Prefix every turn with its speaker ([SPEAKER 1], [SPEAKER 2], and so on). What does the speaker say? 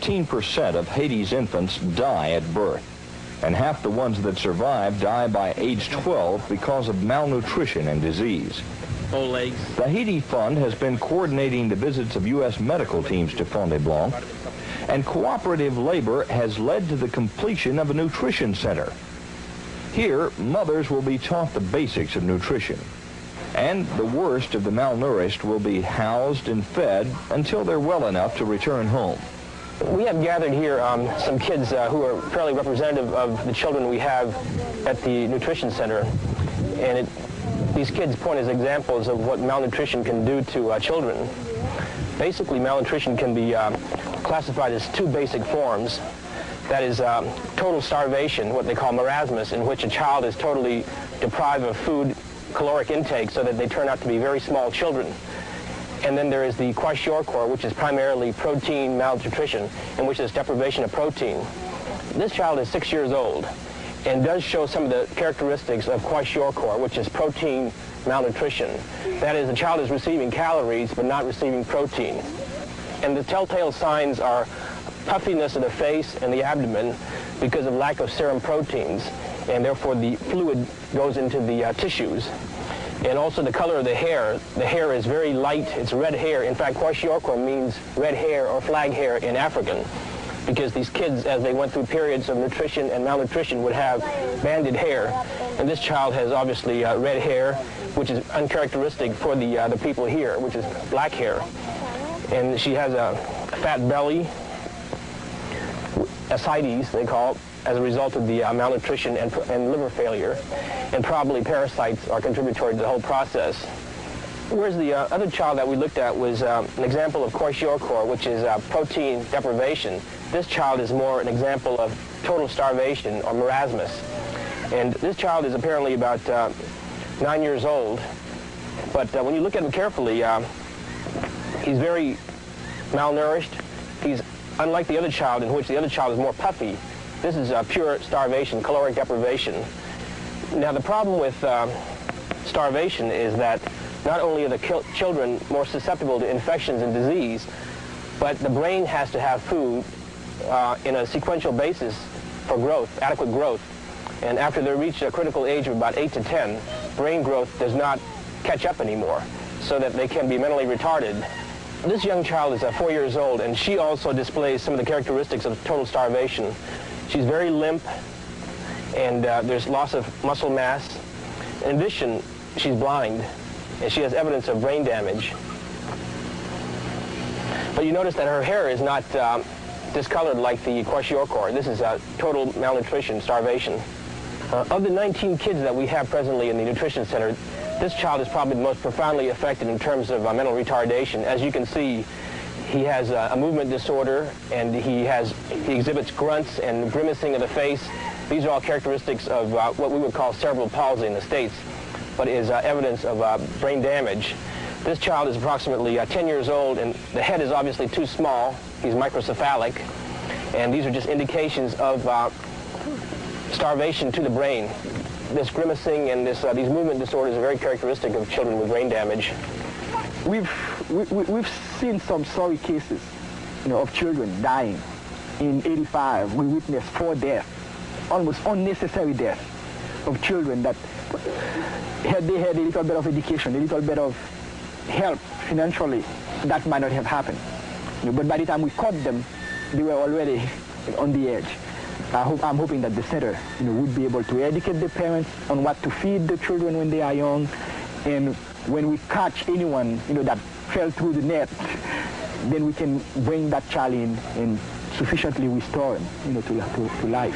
[SPEAKER 1] 15% of Haiti's infants die at birth, and half the ones that survive die by age 12 because of malnutrition and disease.
[SPEAKER 2] Old legs.
[SPEAKER 1] The Haiti Fund has been coordinating the visits of U.S. medical teams to Fond Blanc, and cooperative labor has led to the completion of a nutrition center. Here, mothers will be taught the basics of nutrition, and the worst of the malnourished will be housed and fed until they're well enough to return home.
[SPEAKER 3] We have gathered here some kids who are fairly representative of the children we have at the nutrition center, and these kids point as examples of what malnutrition can do to children. Basically, malnutrition can be classified as two basic forms. That is total starvation, what they call marasmus, in which a child is totally deprived of food, caloric intake, so that they turn out to be very small children. And then there is the kwashiorkor, which is primarily protein malnutrition, in which there's deprivation of protein. This child is 6 years old and does show some of the characteristics of kwashiorkor, which is protein malnutrition. That is, the child is receiving calories but not receiving protein. And the telltale signs are puffiness of the face and the abdomen because of lack of serum proteins, and therefore the fluid goes into the tissues. And also the color of the hair. The hair is very light. It's red hair. In fact, kwashiorkor means red hair or flag hair in African, because these kids, as they went through periods of nutrition and malnutrition, would have banded hair. And this child has obviously red hair, which is uncharacteristic for the people here, which is black hair. And she has a fat belly, ascites they call it, as a result of the malnutrition and liver failure. And probably parasites are contributory to the whole process. Whereas the other child that we looked at was an example of kwashiorkor, which is protein deprivation. This child is more an example of total starvation or marasmus. And this child is apparently about 9 years old. But when you look at him carefully, he's very malnourished. He's unlike the other child, in which the other child is more puffy. This is pure starvation, caloric deprivation. Now, the problem with starvation is that not only are the children more susceptible to infections and disease, but the brain has to have food in a sequential basis for growth, adequate growth. And after they reach a critical age of about 8 to 10, brain growth does not catch up anymore, so that they can be mentally retarded. This young child is 4 years old, and she also displays some of the characteristics of total starvation. She's very limp, and there's loss of muscle mass. In addition, she's blind, and she has evidence of brain damage. But you notice that her hair is not discolored like the kwashiorkor. This is total malnutrition, starvation. Of the 19 kids that we have presently in the nutrition center, this child is probably the most profoundly affected in terms of mental retardation. As you can see, he has a movement disorder, and he exhibits grunts and grimacing of the face. These are all characteristics of what we would call cerebral palsy in the States, but is evidence of brain damage. This child is approximately 10 years old, and the head is obviously too small. He's microcephalic, and these are just indications of starvation to the brain. This grimacing and these movement disorders are very characteristic of children with brain damage.
[SPEAKER 4] We've seen some sorry cases, of children dying. In '85, we witnessed 4 deaths, almost unnecessary deaths of children that had they had a little bit of education, a little bit of help financially, that might not have happened. But by the time we caught them, they were already on the edge. I'm hoping that the center, would be able to educate the parents on what to feed the children when they are young, and when we catch anyone, that fell through the net, then we can bring that child in and sufficiently restore him, to life.